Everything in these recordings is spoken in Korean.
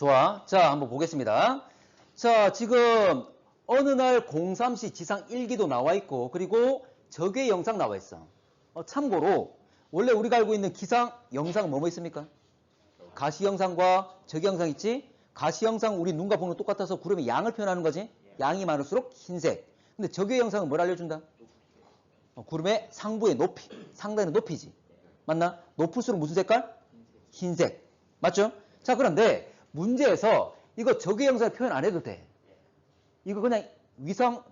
좋아. 자, 한번 보겠습니다. 자, 지금 어느 날 03시 지상 1기도 나와 있고, 그리고 적외 영상 나와 있어. 참고로, 원래 우리가 알고 있는 기상 영상은 뭐뭐 있습니까? 가시 영상과 적외 영상 있지? 가시 영상 우리 눈과 보는 거 똑같아서 구름의 양을 표현하는 거지? 양이 많을수록 흰색. 근데 적외 영상은 뭘 알려준다? 구름의 상부의 높이, 상단의 높이지. 맞나? 높을수록 무슨 색깔? 흰색. 맞죠? 자, 그런데 문제에서 이거 적외 영상을 표현 안 해도 돼. 이거 그냥 위성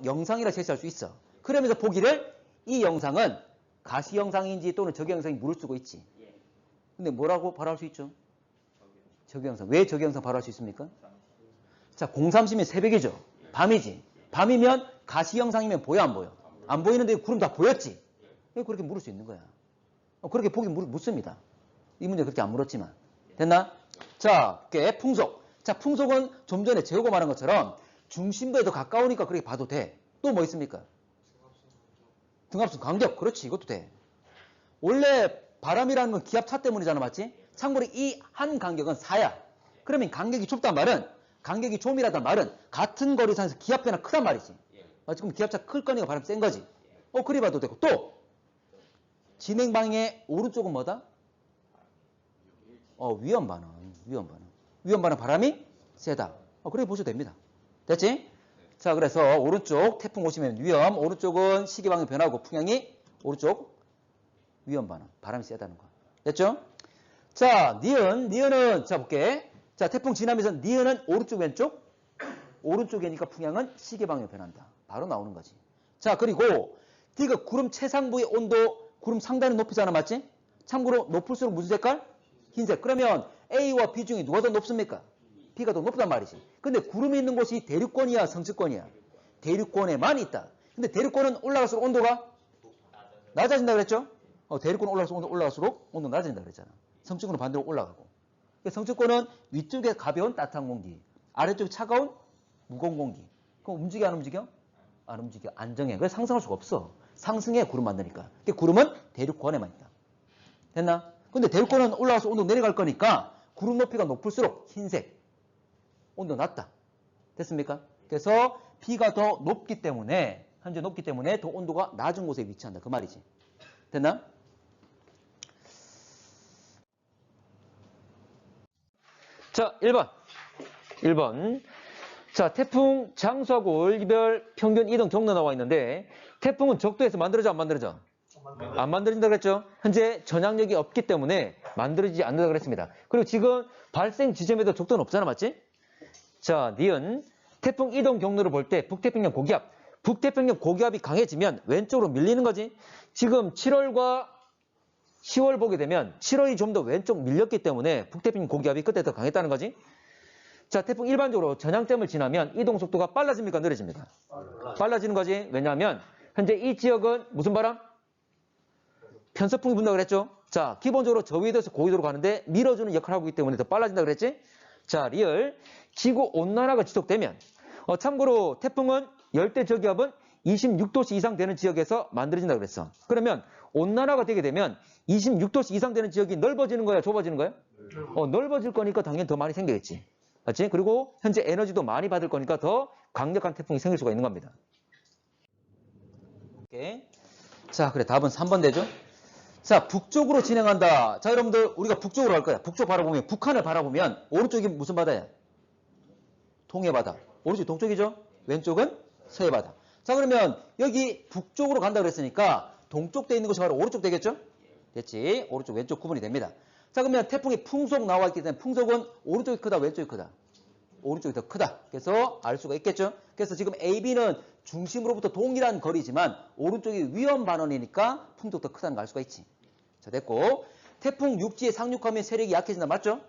영상이라 제시할 수 있어. 그러면서 보기를 이 영상은 가시 영상인지 또는 적외 영상인지 물을 수고 있지. 근데 뭐라고 바로 할 수 있죠? 적외 영상. 왜 적외 영상 바로 할 수 있습니까? 자, 03시면 새벽이죠. 밤이지. 밤이면 가시 영상이면 보여 안 보여? 안 보이는데 구름 다 보였지. 그렇게 물을 수 있는 거야. 그렇게 보기 묻습니다. 이 문제 그렇게 안 물었지만. 됐나? 자, 풍속. 자, 풍속은 좀 전에 재호가 말한 것처럼 중심부에 더 가까우니까 그렇게 봐도 돼. 또 뭐 있습니까? 등압순 간격. 그렇지. 이것도 돼. 원래 바람이라는 건 기압차 때문이잖아. 맞지? 참고로 이 한 간격은 4야. 그러면 간격이 좁단 말은, 간격이 좀이라단 말은 같은 거리상에서 기압 변화 크단 말이지. 맞지? 그럼 기압차 클 거니까 바람 센 거지. 그리 봐도 되고. 또 진행 방향의 오른쪽은 뭐다? 위험 반응. 위험 반응 바람이 세다. 그렇게 보셔도 됩니다. 됐지? 자, 그래서 오른쪽 태풍 오시면 위험, 오른쪽은 시계 방향 변하고 풍향이 오른쪽 위험 반응. 바람이 세다는 거. 됐죠? 자, 니은은 자 볼게. 자, 태풍 지나면서 니은은 오른쪽 왼쪽? 오른쪽이니까 풍향은 시계 방향 변한다. 바로 나오는 거지. 자, 그리고 디귿 구름 최상부의 온도, 구름 상단의 높이잖아. 맞지? 참고로 높을수록 무슨 색깔? 흰색. 그러면 A와 B 중에 누가 더 높습니까? B가 더 높단 말이지. 근데 구름이 있는 곳이 대륙권이야, 성층권이야? 대륙권에만 있다. 근데 대륙권은 올라갈수록 온도가 낮아진다 그랬죠? 대륙권 올라갈수록 온도 낮아진다 그랬잖아. 성층권은 반대로 올라가고. 성층권은 위쪽에 가벼운 따뜻한 공기, 아래쪽에 차가운 무거운 공기. 그럼 움직여 안 움직여? 안 움직여. 안정해. 그래서 상승할 수가 없어. 상승해 구름 만드니까. 구름은 대륙권에만 있다. 됐나? 근데 대륙권은 올라가서 온도 내려갈 거니까 구름 높이가 높을수록 흰색. 온도 낮다. 됐습니까? 그래서 B가 더 높기 때문에, 현재 높기 때문에 더 온도가 낮은 곳에 위치한다. 그 말이지. 됐나? 자, 1번. 자, 태풍 장수하고 월별 평균 이동 경로 나와 있는데 태풍은 적도에서 만들어져 안 만들어져? 안 만들어진다 그랬죠? 현재 전향력이 없기 때문에 만들어지지 않는다 그랬습니다. 그리고 지금 발생 지점에도 적도는 없잖아. 맞지? 자, 니은 태풍 이동 경로를 볼 때 북태평양 고기압. 북태평양 고기압이 강해지면 왼쪽으로 밀리는 거지. 지금 7월과 10월 보게 되면 7월이 좀 더 왼쪽 밀렸기 때문에 북태평양 고기압이 그때 더 강했다는 거지. 자, 태풍 일반적으로 전향점을 지나면 이동 속도가 빨라집니까? 느려집니까? 빨라지는 거지. 왜냐하면 현재 이 지역은 무슨 바람? 편서풍이 분다고 그랬죠? 자, 기본적으로 저위도에서 고위도로 가는데 밀어주는 역할을 하고 있기 때문에 더 빨라진다 그랬지? 자, 리을. 지구 온난화가 지속되면 참고로 태풍은 열대 저기압은 26도씨 이상 되는 지역에서 만들어진다 그랬어. 그러면 온난화가 되게 되면 26도씨 이상 되는 지역이 넓어지는 거야? 좁아지는 거야? 넓어질 거니까 당연히 더 많이 생기겠지. 맞지? 그리고 현재 에너지도 많이 받을 거니까 더 강력한 태풍이 생길 수가 있는 겁니다. 오케이. 자, 그래. 답은 3번 되죠? 자, 북쪽으로 진행한다. 자, 여러분들 우리가 북쪽으로 갈 거야. 북쪽 바라보면, 북한을 바라보면 오른쪽이 무슨 바다야? 동해 바다. 오른쪽이 동쪽이죠? 왼쪽은 서해 바다. 자, 그러면 여기 북쪽으로 간다 그랬으니까 동쪽 돼 있는 것이 바로 오른쪽 되겠죠? 됐지? 오른쪽 왼쪽 구분이 됩니다. 자, 그러면 태풍이 풍속 나와 있기 때문에 풍속은 오른쪽이 크다, 왼쪽이 크다? 오른쪽이 더 크다. 그래서 알 수가 있겠죠? 그래서 지금 AB는 중심으로부터 동일한 거리지만 오른쪽이 위험 반원이니까 풍속 더 크다는 걸 알 수가 있지. 자, 됐고. 태풍 육지에 상륙하면 세력이 약해진다. 맞죠?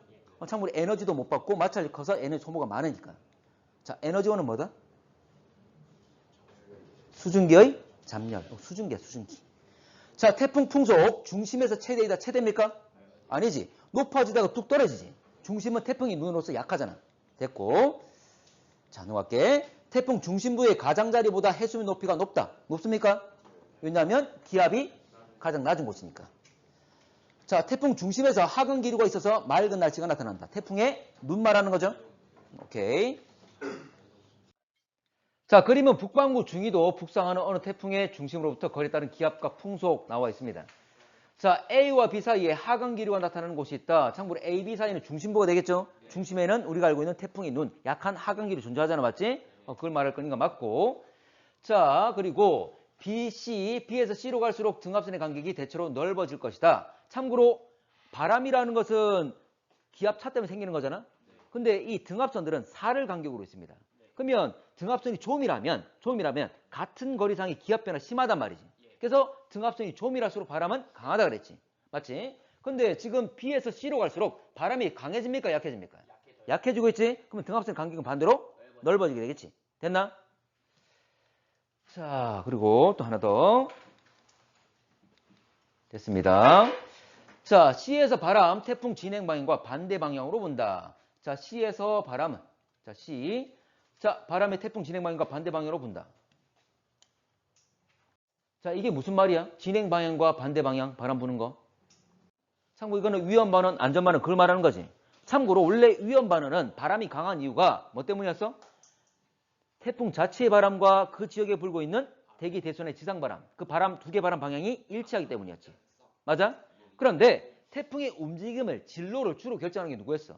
참고로 에너지도 못 받고 마찰이 커서 에너지 소모가 많으니까. 자, 에너지원은 뭐다? 수증기의 잠열. 수증기야, 수증기. 자, 태풍 풍속 중심에서 최대이다. 최대입니까? 아니지. 높아지다가 뚝 떨어지지. 중심은 태풍이 눈으로서 약하잖아. 됐고. 자, 넘어갈게. 태풍 중심부의 가장자리보다 해수면 높이가 높다. 높습니까? 왜냐하면 기압이 가장 낮은 곳이니까. 자, 태풍 중심에서 하강 기류가 있어서 맑은 날씨가 나타난다. 태풍의 눈 말하는 거죠. 오케이. 자, 그림은 북반구 중위도 북상하는 어느 태풍의 중심으로부터 거리에 따른 기압과 풍속 나와 있습니다. 자, A와 B 사이에 하강 기류가 나타나는 곳이 있다. 참고로 A, B 사이는 중심부가 되겠죠? 중심에는 우리가 알고 있는 태풍의 눈, 약한 하강 기류 존재하잖아, 맞지? 그걸 말할 거니까 맞고. 자, 그리고 B, C, B에서 C로 갈수록 등압선의 간격이 대체로 넓어질 것이다. 참고로 바람이라는 것은 기압 차 때문에 생기는 거잖아? 근데 이 등압선들은 4를 간격으로 있습니다. 그러면 등압선이 좀이라면 같은 거리상의 기압 변화 심하단 말이지. 그래서 등압선이 좀이랄수록 바람은 강하다 그랬지. 맞지? 근데 지금 B에서 C로 갈수록 바람이 강해집니까? 약해집니까? 약해지고 있지? 그러면 등압선 간격은 반대로 넓어지게 되겠지. 됐나? 자, 그리고 또 하나 더. 됐습니다. 자, C에서 바람, 태풍 진행 방향과 반대 방향으로 본다. 자, C에서 바람은, 자, C. 자, 바람의 태풍 진행 방향과 반대 방향으로 본다. 자, 이게 무슨 말이야? 진행 방향과 반대 방향, 바람 부는 거. 참고 이거는 위험 반원, 안전 반원, 그걸 말하는 거지. 참고로 원래 위험 반원은 바람이 강한 이유가 뭐 때문이었어? 태풍 자체의 바람과 그 지역에 불고 있는 대기 대선의 지상 바람, 그 바람 두 개 바람 방향이 일치하기 때문이었지. 맞아? 그런데 태풍의 움직임을, 진로를 주로 결정하는 게 누구였어?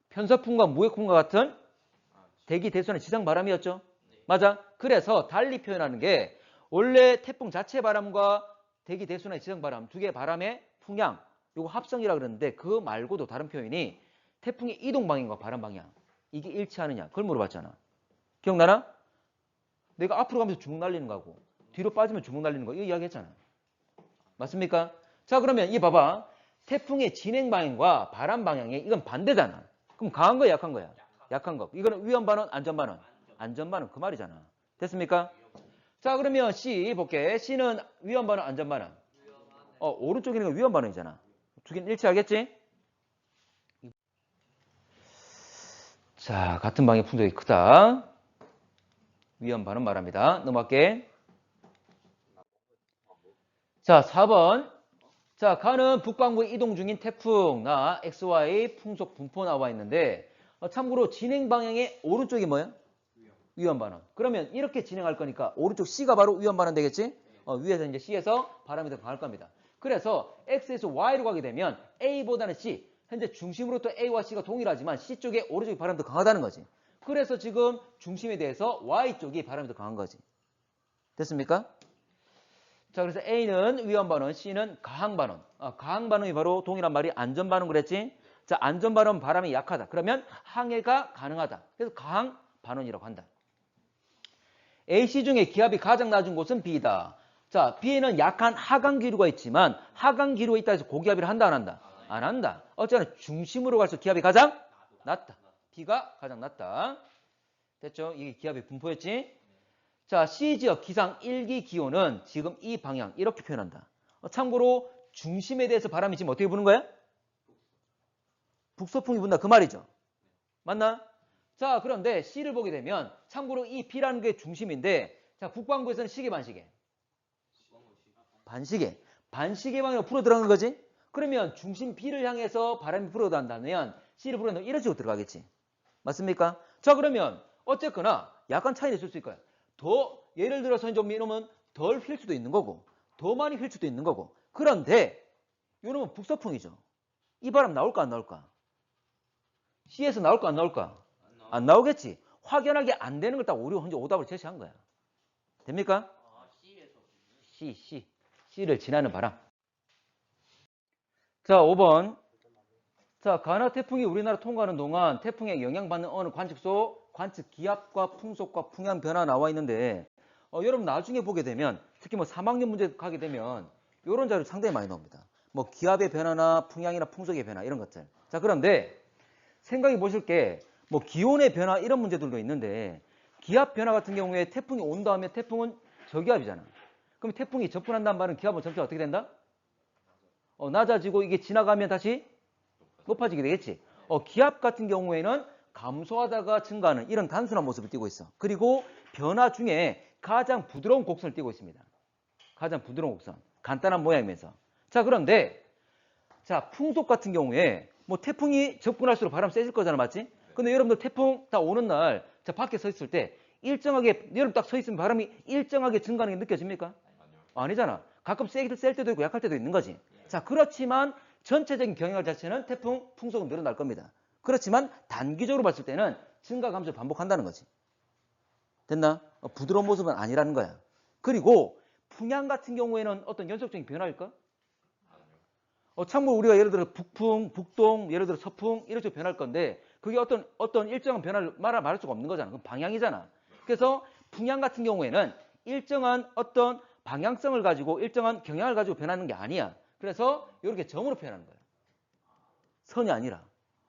편서풍과 무역풍과 같은 대기 대선의 지상 바람이었죠. 맞아? 그래서 달리 표현하는 게 원래 태풍 자체 바람과 대기 대선의 지상 바람 두 개의 바람의 풍향, 요거 합성이라 그러는데 그 말고도 다른 표현이 태풍의 이동 방향과 바람 방향 이게 일치하느냐 그걸 물어봤잖아. 기억나나? 내가 앞으로 가면서 주먹 날리는 거하고 뒤로 빠지면 주먹 날리는 거 이거 이야기했잖아. 맞습니까? 자, 그러면 이 봐봐. 태풍의 진행 방향과 바람 방향이 이건 반대잖아. 그럼 강한 거야, 약한 거야? 약한 거. 이거는 위험 반원, 안전 반원? 안전 반원 그 말이잖아. 됐습니까? 자, 그러면 C 볼게. C는 위험 반원, 안전 반원? 오른쪽에 있는 건 위험 반원이잖아. 두 개는 일치하겠지? 자, 같은 방향의 풍속이 크다. 위험 반원 말합니다. 넘어갈게. 자, 4번. 자, 가는 북반구에 이동 중인 태풍, 나 XY 풍속 분포 나와 있는데 참고로 진행 방향의 오른쪽이 뭐야? 위험 반원. 그러면 이렇게 진행할 거니까 오른쪽 C가 바로 위험 반원 되겠지? 위에서 이제 C에서 바람이 더 강할 겁니다. 그래서 X에서 Y로 가게 되면 A보다는 C, 현재 중심으로부터 A와 C가 동일하지만 C 쪽에 오른쪽이 바람이 더 강하다는 거지. 그래서 지금 중심에 대해서 Y 쪽이 바람이 더 강한 거지. 됐습니까? 자, 그래서 A는 위험 반원, C는 가항 반원. 가항 반원이 바로 동일한 말이 안전 반원 그랬지? 자, 안전 반원 바람이 약하다. 그러면 항해가 가능하다. 그래서 가항 반원이라고 한다. A, C 중에 기압이 가장 낮은 곳은 B다. 자, B에는 약한 하강 기류가 있지만 하강 기류가 있다 해서 고기압이를 한다 안 한다? 안 한다. 어쨌든 중심으로 갈수록 기압이 가장 낮다. B가 가장 낮다. 됐죠? 이게 기압의 분포였지? 자, C지역 기상 1기 기온은 지금 이 방향 이렇게 표현한다. 참고로 중심에 대해서 바람이 지금 어떻게 부는 거야? 북서풍이 분다 그 말이죠. 맞나? 자, 그런데 C를 보게 되면 참고로 이 B라는 게 중심인데 자, 북반구에서는 시계 반시계. 반시계. 반시계 방향으로 불어 들어가는 거지? 그러면 중심 B를 향해서 바람이 불어 들어간다면 C를 불어 넣으면 이런 식으로 들어가겠지. 맞습니까? 자, 그러면 어쨌거나 약간 차이는 있을 수 있을 거야. 더 예를 들어서 좀 이러면 덜 휠 수도 있는 거고 더 많이 휠 수도 있는 거고 그런데 이러면 북서풍이죠. 이 바람 나올까 안 나올까? C에서 나올까 안 나올까? 안 나오겠지. 확연하게 안 되는 걸 딱 우리가 현재 오답을 제시한 거야. 됩니까? C를 지나는 바람. 자, 5번. 자, 가나 태풍이 우리나라 통과하는 동안 태풍에 영향받는 어느 관측소 관측 기압과 풍속과 풍향 변화 나와 있는데 여러분 나중에 보게 되면 특히 뭐 3학년 문제 가게 되면 이런 자료 상당히 많이 나옵니다. 뭐 기압의 변화나 풍향이나 풍속의 변화 이런 것들. 자, 그런데 생각해 보실 게 뭐 기온의 변화 이런 문제들도 있는데 기압 변화 같은 경우에 태풍이 온다 하면 태풍은 저기압이잖아. 그럼 태풍이 접근한다는 말은 기압은 점차 어떻게 된다? 낮아지고 이게 지나가면 다시 높아지게 되겠지. 기압 같은 경우에는 감소하다가 증가하는 이런 단순한 모습을 띠고 있어. 그리고 변화 중에 가장 부드러운 곡선을 띠고 있습니다. 가장 부드러운 곡선. 간단한 모양이면서. 자, 그런데 자, 풍속 같은 경우에 뭐 태풍이 접근할수록 바람 세질 거잖아, 맞지? 근데 여러분들 태풍 딱 오는 날, 자, 밖에 서 있을 때 일정하게, 여러분 딱 서 있으면 바람이 일정하게 증가하는 게 느껴집니까? 아니잖아. 가끔 셀 때도 있고 약할 때도 있는 거지. 자, 그렇지만 전체적인 경향 자체는 태풍 풍속은 늘어날 겁니다. 그렇지만 단기적으로 봤을 때는 증가 감소 반복한다는 거지. 됐나? 부드러운 모습은 아니라는 거야. 그리고 풍향 같은 경우에는 어떤 연속적인 변화일까? 참고로 우리가 예를 들어 북풍, 북동, 예를 들어 서풍 이렇게 변할 건데 그게 어떤 일정한 변화를 말할 수가 없는 거잖아. 그럼 방향이잖아. 그래서 풍향 같은 경우에는 일정한 어떤 방향성을 가지고 일정한 경향을 가지고 변하는 게 아니야. 그래서 이렇게 점으로 표현하는 거야. 선이 아니라.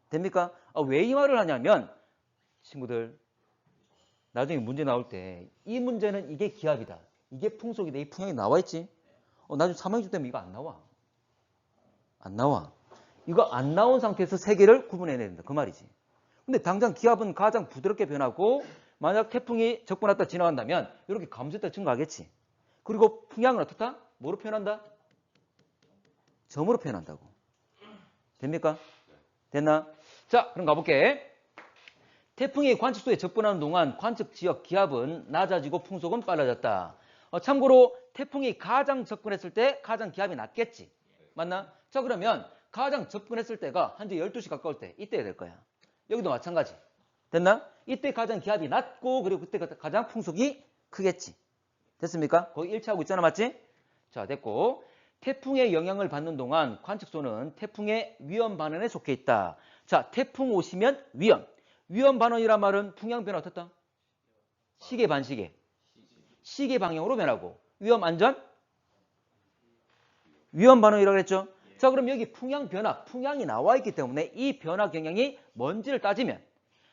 됩니까? 왜 이 말을 하냐면 친구들 나중에 문제 나올 때 이 문제는 이게 기압이다. 이게 풍속이다. 이 풍향이 나와 있지? 나중에 3학년 때문에 이거 안 나와. 안 나와. 이거 안 나온 상태에서 세 개를 구분해내야 된다. 그 말이지. 근데 당장 기압은 가장 부드럽게 변하고 만약 태풍이 접근했다 지나간다면 이렇게 감소했다 증가하겠지. 그리고 풍향은 어떻다? 뭐로 표현한다? 점으로 표현한다고. 됩니까? 됐나? 자, 그럼 가볼게. 태풍이 관측소에 접근하는 동안 관측 지역 기압은 낮아지고 풍속은 빨라졌다. 참고로 태풍이 가장 접근했을 때 가장 기압이 낮겠지. 맞나? 자, 그러면 가장 접근했을 때가 현재 12시 가까울 때 이때야 될 거야. 여기도 마찬가지. 됐나? 이때 가장 기압이 낮고 그리고 그때 가장 풍속이 크겠지. 됐습니까? 거기 일치하고 있잖아. 맞지? 자, 됐고. 태풍의 영향을 받는 동안 관측소는 태풍의 위험 반원에 속해 있다. 자, 태풍 오시면 위험. 위험 반원이란 말은 풍향 변화 어떻다? 시계 반시계. 시계 방향으로 변하고. 위험 안전? 위험 반원이라고 했죠? 자, 그럼 여기 풍향 변화, 풍향이 나와 있기 때문에 이 변화 경향이 뭔지를 따지면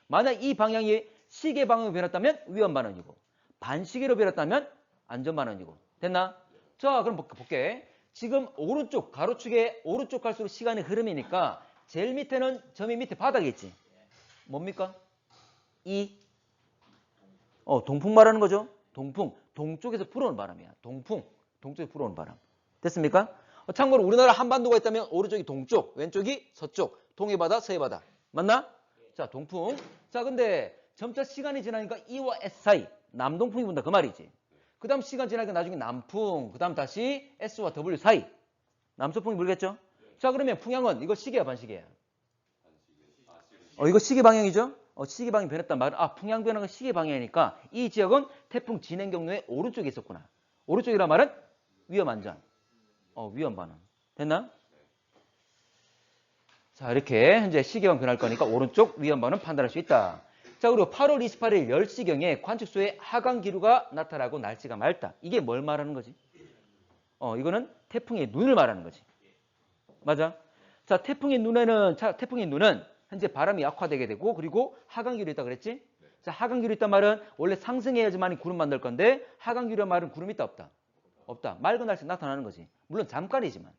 만약 이 방향이 시계 방향으로 변했다면 위험 반원이고 반시계로 변했다면 안전 반원이고. 됐나? 자, 그럼 볼게. 지금 오른쪽 가로축에 오른쪽 갈수록 시간의 흐름이니까 제일 밑에는 점이 밑에 바닥에 있지. 뭡니까? 동풍 말하는 거죠. 동풍. 동쪽에서 불어오는 바람이야. 동풍. 동쪽에서 불어오는 바람. 됐습니까? 참고로 우리나라 한반도가 있다면 오른쪽이 동쪽, 왼쪽이 서쪽. 동해 바다, 서해 바다. 맞나? 자, 동풍. 자, 근데 점차 시간이 지나니까 E와 S 사이 남동풍이 분다 그 말이지. 그 다음 시간 지나니까 나중에 남풍, 그 다음 다시 S와 W 사이 남서풍이 불겠죠? 자, 그러면 풍향은 이거 시계야 반시계야? 이거 시계 방향이죠? 시계 방향이 변했단 말은 풍향 변화가 시계 방향이니까 이 지역은 태풍 진행 경로의 오른쪽에 있었구나. 오른쪽이란 말은 위험 안전. 위험 반응. 됐나? 자, 이렇게 현재 시계방 변할 거니까 오른쪽 위험 반응 판단할 수 있다. 자, 그리고 8월 28일 10시경에 관측소에 하강 기류가 나타나고 날씨가 맑다. 이게 뭘 말하는 거지? 이거는 태풍의 눈을 말하는 거지. 맞아? 자, 태풍의 눈은 현재 바람이 약화되게 되고 그리고 하강 기류 있다 그랬지? 자, 하강 기류 있단 말은 원래 상승해야지만 구름 만들 건데 하강 기류란 말은 구름 있다 없다? 없다. 맑은 날씨 나타나는 거지. 물론 잠깐이지만.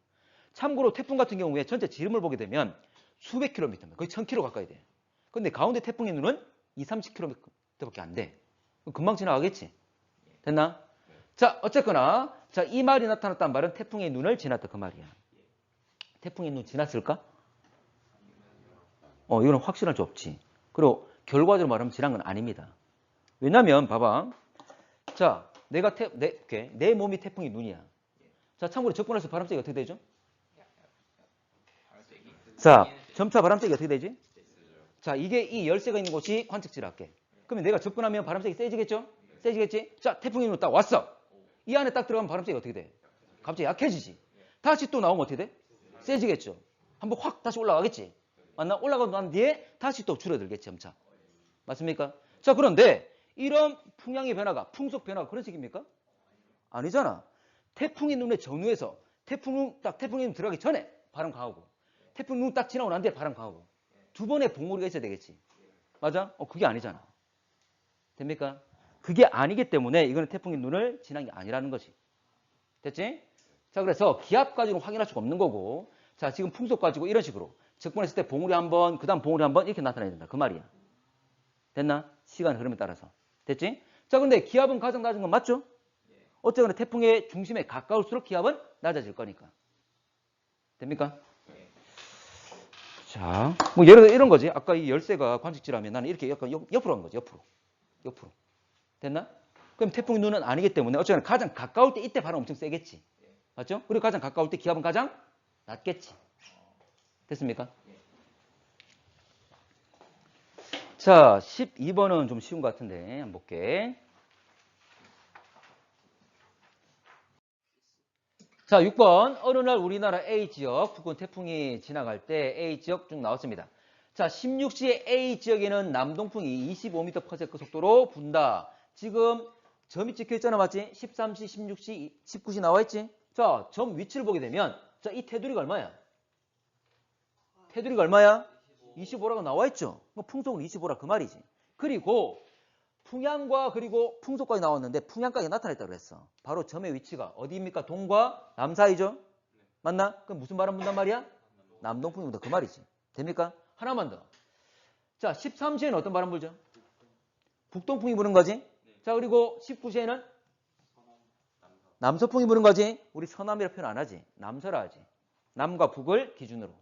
참고로 태풍 같은 경우에 전체 지름을 보게 되면 수백 킬로미터, 거의 1000km 가까이 돼. 근데 가운데 태풍의 눈은 20-30km밖에 안 돼. 금방 지나가겠지. 됐나? 자, 어쨌거나 자, 이 말이 나타났단 말은 태풍의 눈을 지났다 그 말이야. 태풍의 눈 지났을까? 이거는 확실할 수 없지. 그리고 결과적으로 말하면 지난 건 아닙니다. 왜냐면 봐봐. 자, 내 몸이 태풍의 눈이야. 자, 참고로 접근해서 바람색이 어떻게 되죠? 자, 점차 바람색이 어떻게 되지? 자, 이게 이 열쇠가 있는 곳이 관측지를 할게. 그러면 내가 접근하면 바람색이 세지겠죠? 세지겠지? 자, 태풍의 눈 딱 왔어. 이 안에 딱 들어가면 바람색이 어떻게 돼? 갑자기 약해지지. 다시 또 나오면 어떻게 돼? 세지겠죠? 한번 확 다시 올라가겠지? 맞나? 올라가고 난 뒤에 다시 또 줄어들겠지, 점차. 맞습니까? 자, 그런데 이런 풍향의 변화가, 풍속 변화가 그런 식입니까? 아니잖아. 태풍의 눈의 전후에서 태풍의 눈 들어가기 전에 바람 강하고 태풍 눈 딱 지나고 난 뒤에 바람 강하고 두 번의 봉우리가 있어야 되겠지. 맞아? 그게 아니잖아. 됩니까? 그게 아니기 때문에 이거는 태풍의 눈을 지난 게 아니라는 거지. 됐지? 자, 그래서 기압 가지고 확인할 수가 없는 거고 자, 지금 풍속 가지고 이런 식으로 접근했을 때 봉우리 한 번, 그 다음 봉우리 한 번 이렇게 나타나야 된다. 그 말이야. 됐나? 시간 흐름에 따라서. 됐지? 자, 근데 기압은 가장 낮은 건 맞죠? 어쨌거나 태풍의 중심에 가까울수록 기압은 낮아질 거니까. 됩니까? 자, 뭐 예를 들어 이런 거지. 아까 이 열쇠가 관측지라면 나는 이렇게 약간 옆으로 한 거지. 옆으로. 됐나? 그럼 태풍의 눈은 아니기 때문에 어쨌든 가장 가까울 때 이때 바람 엄청 세겠지. 맞죠? 그리고 가장 가까울 때 기압은 가장 낮겠지. 됐습니까? 자, 12번은 좀 쉬운 것 같은데 한번 볼게. 자, 6번. 어느 날 우리나라 A지역 부근 태풍이 지나갈 때 A지역 쭉 나왔습니다. 자, 16시에 A지역에는 남동풍이 25m/s 속도로 분다. 지금 점이 찍혀 있잖아, 맞지? 13시, 16시, 19시 나와 있지? 자, 점 위치를 보게 되면 자, 이 테두리가 얼마야? 테두리가 얼마야? 25라고 나와 있죠? 풍속은 25라 그 말이지. 그리고 풍향과 그리고 풍속까지 나왔는데 풍향까지 나타났다고 그랬어. 바로 점의 위치가 어디입니까? 동과 남 사이죠? 맞나? 그럼 무슨 바람 분단 말이야? 남동풍이 분다 그 말이지. 됩니까? 하나만 더. 자, 13시에는 어떤 바람 불죠? 북동풍이 부는 거지. 자, 그리고 19시에는 남서풍이 부는 거지. 우리 서남이라 표현 안 하지. 남서라 하지. 남과 북을 기준으로.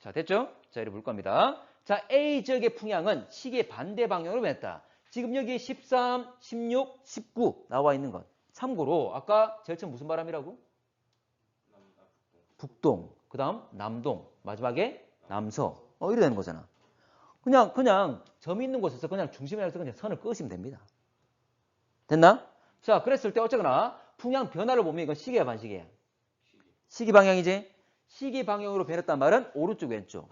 자, 됐죠? 자, 이렇게 볼 겁니다. 자, A 지역의 풍향은 시계 반대 방향으로 변했다. 지금 여기 13, 16, 19 나와 있는 것. 참고로 아까 제일 처음 무슨 바람이라고? 북동. 그 다음 남동. 마지막에 남서. 이래 되는 거잖아. 그냥 점이 있는 곳에서 그냥 중심에 해서 그냥 선을 끄시면 됩니다. 됐나? 자, 그랬을 때 어쨌거나 풍향 변화를 보면 이건 시계야 반시계야? 시계 방향이지? 시계 방향으로 변했단 말은 오른쪽 왼쪽.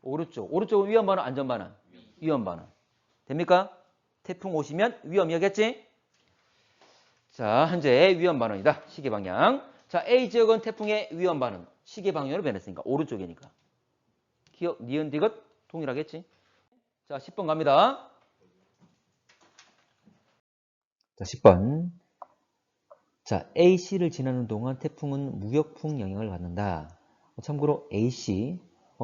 오른쪽은 위험 반응 안전 반응? 위험 반응. 됩니까? 태풍 오시면 위험이겠지? 자, 현재 위험 반응이다. 시계 방향. 자, A 지역은 태풍의 위험 반응. 시계 방향으로 변했으니까 오른쪽이니까. 기억, 니은, 디귿 동일하겠지? 자, 10번 갑니다. 자, 10번. 자, AC를 지나는 동안 태풍은 무역풍 영향을 받는다. 참고로 AC,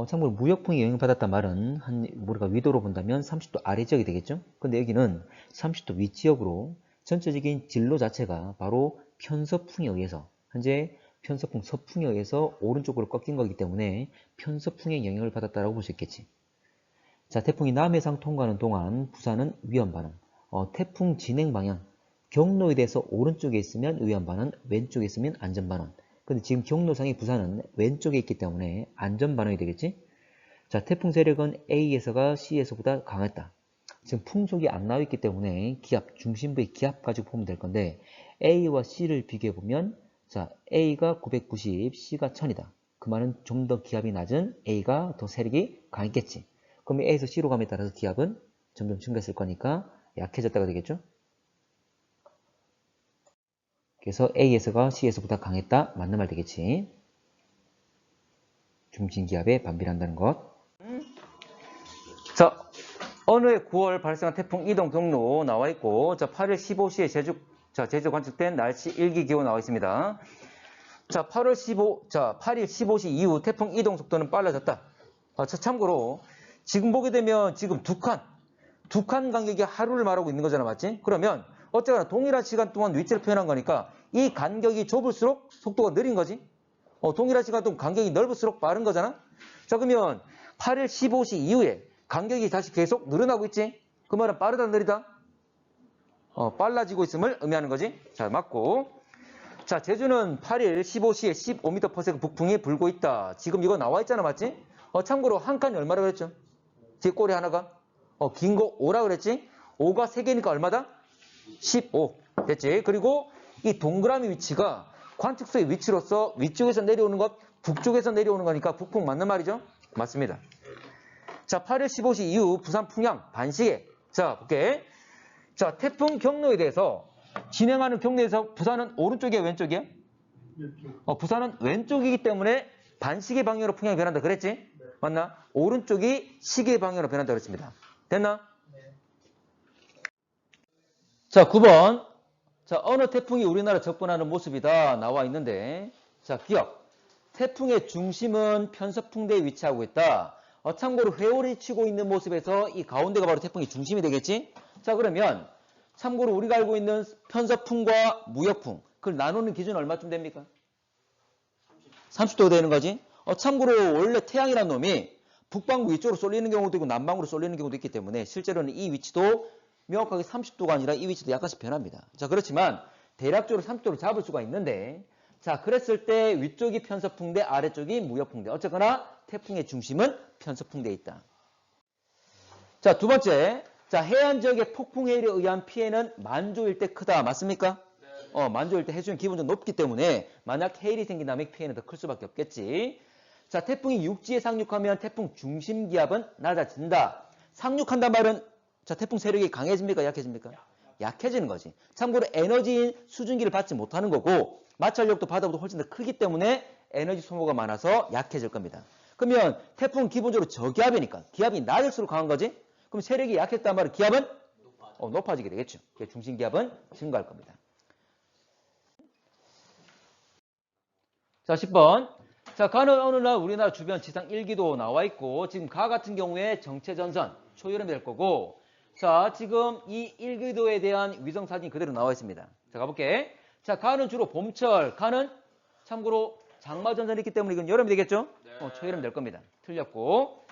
참고로 무역풍이 영향을 받았단 말은 우리가 위도로 본다면 30도 아래 지역이 되겠죠? 근데 여기는 30도 위 지역으로 전체적인 진로 자체가 바로 편서풍에 의해서 현재 편서풍, 서풍에 의해서 오른쪽으로 꺾인 거기 때문에 편서풍의 영향을 받았다고 볼 수 있겠지. 자, 태풍이 남해상 통과하는 동안 부산은 위험 반응. 태풍 진행 방향. 경로에 대해서 오른쪽에 있으면 위험 반응, 왼쪽에 있으면 안전 반응. 근데 지금 경로상의 부산은 왼쪽에 있기 때문에 안전 반응이 되겠지? 자, 태풍 세력은 A에서가 C에서보다 강했다. 지금 풍속이 안 나와 있기 때문에 기압, 중심부의 기압 가지고 보면 될 건데 A와 C를 비교해 보면 자, A가 990, C가 1000이다. 그 말은 좀 더 기압이 낮은 A가 더 세력이 강했겠지. 그럼 A에서 C로 감에 따라서 기압은 점점 증가했을 거니까 약해졌다가 되겠죠? 그래서 A에서가 C에서보다 강했다. 맞는 말 되겠지. 중심기압에 반비례한다는 것. 자, 어느 해 9월 발생한 태풍 이동 경로 나와 있고, 자, 8일 15시에 제주 관측된 날씨 일기 기호 나와 있습니다. 자, 8일 15시 이후 태풍 이동 속도는 빨라졌다. 참고로 지금 보게 되면 지금 두 칸 간격이 하루를 말하고 있는 거잖아, 맞지? 그러면 어쨌거나 동일한 시간 동안 위치를 표현한 거니까 이 간격이 좁을수록 속도가 느린 거지. 동일한 시간 동안 간격이 넓을수록 빠른 거잖아. 자, 그러면 8일 15시 이후에 간격이 다시 계속 늘어나고 있지. 그 말은 빠르다 느리다? 빨라지고 있음을 의미하는 거지. 자, 맞고. 자, 제주는 8일 15시에 15m/s 북풍이 불고 있다. 지금 이거 나와 있잖아, 맞지? 참고로 한 칸이 얼마라고 그랬죠? 뒷꼬리 하나가? 긴 거 5라 그랬지? 5가 3개니까 얼마다? 15. 됐지? 그리고 이 동그라미 위치가 관측소의 위치로서 위쪽에서 내려오는 것, 북쪽에서 내려오는 거니까 북풍 맞는 말이죠? 맞습니다. 자, 8일 15시 이후 부산 풍향 반시계. 자, 볼게. 자, 태풍 경로에 대해서 진행하는 경로에서 부산은 오른쪽이야, 왼쪽이야? 부산은 왼쪽이기 때문에 반시계 방향으로 풍향이 변한다 그랬지? 맞나? 오른쪽이 시계 방향으로 변한다 그랬습니다. 됐나? 자, 9번. 자, 어느 태풍이 우리나라 접근하는 모습이다 나와 있는데, 자, 기억. 태풍의 중심은 편서풍대에 위치하고 있다. 참고로 회오리 치고 있는 모습에서 이 가운데가 바로 태풍의 중심이 되겠지? 자, 그러면 참고로 우리가 알고 있는 편서풍과 무역풍, 그걸 나누는 기준은 얼마쯤 됩니까? 30도 되는 거지. 참고로 원래 태양이라는 놈이 북반구 위쪽으로 쏠리는 경우도 있고 남반구로 쏠리는 경우도 있기 때문에 실제로는 이 위치도 명확하게 30도가 아니라 이 위치도 약간씩 변합니다. 자, 그렇지만 대략적으로 30도를 잡을 수가 있는데, 자, 그랬을 때 위쪽이 편서풍대, 아래쪽이 무역풍대. 어쨌거나 태풍의 중심은 편서풍대에 있다. 자, 두 번째. 자, 해안 지역의 폭풍 해일에 의한 피해는 만조일 때 크다. 맞습니까? 만조일 때 해수면 기본적으로 높기 때문에 만약 해일이 생긴다면 피해는 더 클 수밖에 없겠지. 자, 태풍이 육지에 상륙하면 태풍 중심 기압은 낮아진다. 상륙한단 말은 자, 태풍 세력이 강해집니까? 약해집니까? 약해지는 거지. 참고로 에너지인 수증기를 받지 못하는 거고 마찰력도 바다보다 훨씬 더 크기 때문에 에너지 소모가 많아서 약해질 겁니다. 그러면 태풍은 기본적으로 저기압이니까 기압이 낮을수록 강한 거지. 그럼 세력이 약했단 말은 기압은 높아지게 되겠죠. 중심 기압은 증가할 겁니다. 자, 10번. 자, 가는 어느 날 우리나라 주변 지상 1기도 나와 있고 지금 가 같은 경우에 정체전선, 초여름이 될 거고 자, 지금 이 1기도에 대한 위성사진이 그대로 나와 있습니다. 자, 가볼게. 자, 가는 주로 봄철, 가는 참고로 장마전선이 있기 때문에 이건 여름이 되겠죠? 초여름 될 겁니다. 틀렸고.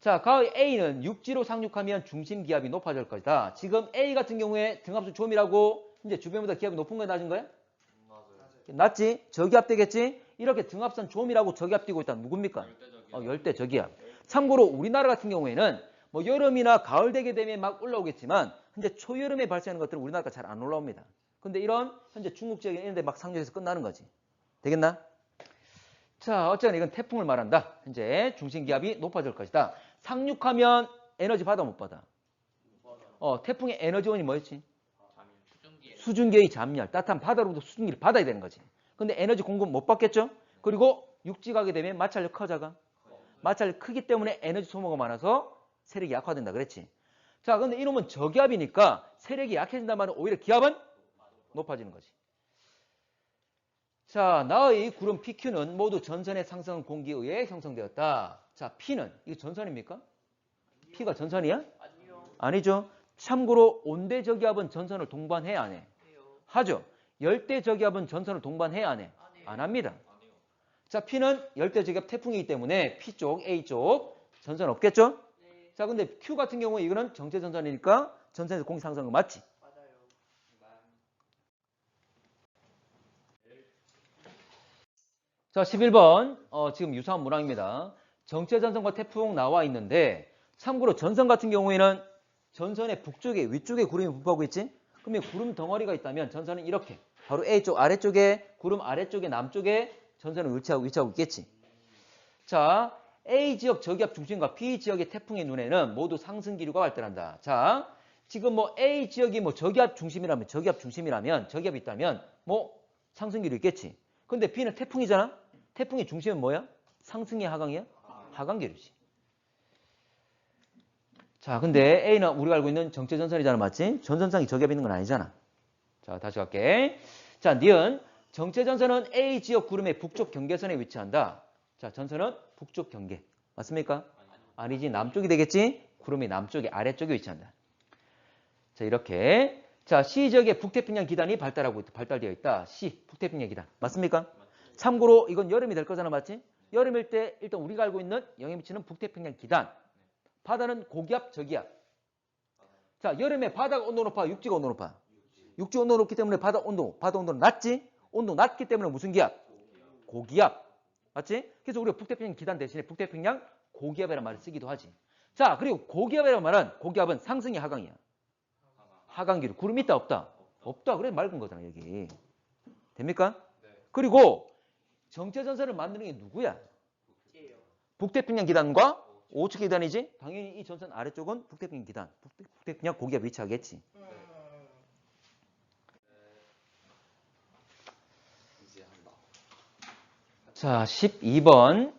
자, 가의 A는 육지로 상륙하면 중심 기압이 높아질 것이다. 지금 A 같은 경우에 등압수 조음이라고 이제 주변보다 기압이 높은 거야, 낮은 거야? 낮지? 저기압 되겠지? 이렇게 등압선 조음이라고 저기압 띄고 있다는 누굽니까? 열대 저기압. 참고로 우리나라 같은 경우에는 뭐 여름이나 가을 되게 되면 막 올라오겠지만 현재 초여름에 발생하는 것들은 우리나라가 잘 안 올라옵니다. 근데 이런 현재 중국 지역에 있는데 막 상륙해서 끝나는 거지. 되겠나? 자, 어쨌든 이건 태풍을 말한다. 현재 중심 기압이 높아질 것이다. 상륙하면 에너지 받아 못 받아? 태풍의 에너지원이 뭐였지? 수증기의 잠열. 따뜻한 바다로부터 수증기를 받아야 되는 거지. 근데 에너지 공급 못 받겠죠? 그리고 육지 가게 되면 마찰력 커져가. 마찰력 크기 때문에 에너지 소모가 많아서 세력이 약화된다 그랬지. 자, 근데 이놈은 저기압이니까 세력이 약해진단 말은 오히려 기압은 높아지는 거지. 자, 나의 구름 PQ는 모두 전선의 상승 공기에 의해 형성되었다. 자, P는 이거 전선입니까? P가 전선이야? 아니죠. 참고로 온대 저기압은 전선을 동반해 안 해? 하죠. 열대 저기압은 전선을 동반해 안 해? 안 합니다. 자, P는 열대 저기압 태풍이기 때문에 P쪽, A쪽 전선 없겠죠? 자, 근데 Q 같은 경우에 이거는 정체 전선이니까 전선에서 공기 상승은 맞지? 자, 11번. 지금 유사한 문항입니다. 정체 전선과 태풍 나와 있는데 참고로 전선 같은 경우에는 전선의 북쪽에 위쪽에 구름이 분포하고 있지? 그러면 구름 덩어리가 있다면 전선은 이렇게 바로 A쪽 아래쪽에 구름 아래쪽에 남쪽에 전선을 위치하고 있겠지. 자, A 지역 저기압 중심과 B 지역의 태풍의 눈에는 모두 상승 기류가 발달한다. 자, 지금 뭐 A 지역이 뭐 저기압 중심이라면 저기압이 있다면 뭐 상승 기류 있겠지. 근데 B는 태풍이잖아. 태풍의 중심은 뭐야? 상승이야, 하강이야? 하강 기류지. 자, 근데 A는 우리가 알고 있는 정체 전선이잖아, 맞지? 전선상이 저기압 있는 건 아니잖아. 자, 다시 갈게. 자, 니은 정체 전선은 A 지역 구름의 북쪽 경계선에 위치한다. 자, 전선은 북쪽 경계. 맞습니까? 아니지, 남쪽이 되겠지? 구름이 남쪽에 아래쪽에 위치한다. 자, 이렇게. 자, C 지역에 북태평양 기단이 발달되어 있다. C, 북태평양 기단. 맞습니까? 참고로 이건 여름이 될 거잖아, 맞지? 여름일 때 일단 우리가 알고 있는 영향 미치는 북태평양 기단. 바다는 고기압, 저기압. 자, 여름에 바다가 온도 높아, 육지가 온도 높아? 육지 온도 높기 때문에 바다 온도는 낮지? 온도 낮기 때문에 무슨 기압? 고기압. 맞지? 그래서 우리가 북태평양 기단 대신에 북태평양 고기압이라는 말을 쓰기도 하지. 자, 그리고 고기압이라는 말은 고기압은 상승이 하강이야. 하강기류. 구름 있다 없다? 없다. 그래 맑은 거잖아 여기. 됩니까? 그리고 정체전선을 만드는 게 누구야? 북태평양 기단과 오측 기단이지? 당연히 이 전선 아래쪽은 북태평양 기단, 북태평양 고기압 위치하겠지. 자, 12번.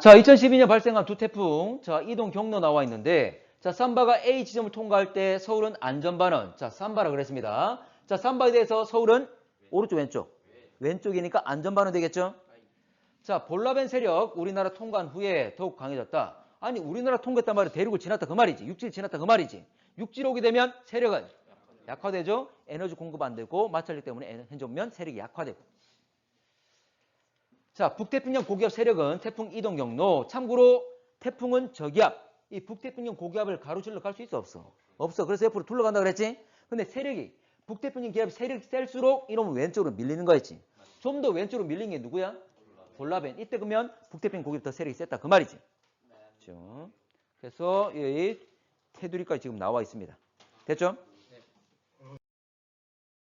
자, 2012년 발생한 두 태풍. 자, 이동 경로 나와 있는데 자, 삼바가 A 지점을 통과할 때 서울은 안전반원. 자, 삼바라 그랬습니다. 자, 삼바에 대해서 서울은 오른쪽 왼쪽. 왼쪽이니까 안전반원 되겠죠? 자, 볼라벤 세력 우리나라 통과한 후에 더욱 강해졌다. 아니, 우리나라 통과했단 말이 대륙을 지났다 그 말이지. 육지를 지났다 그 말이지. 육지로 오게 되면 세력은 약화되죠? 에너지 공급 안 되고 마찰력 때문에 현재 보면 세력이 약화되고. 자, 북태평양 고기압 세력은 태풍 이동 경로. 참고로 태풍은 저기압. 이 북태평양 고기압을 가로질러 갈 수 있어 없어? 없어. 그래서 옆으로 둘러간다 그랬지? 근데 세력이 북태평양 기압 세력이 셀수록 이러면 왼쪽으로 밀리는 거였지. 좀 더 왼쪽으로 밀린 게 누구야? 볼라벤. 이때 그러면 북태평양 고기압 더 세력이 셌다. 그 말이지. 그렇죠? 그래서 이 테두리까지 지금 나와 있습니다. 됐죠?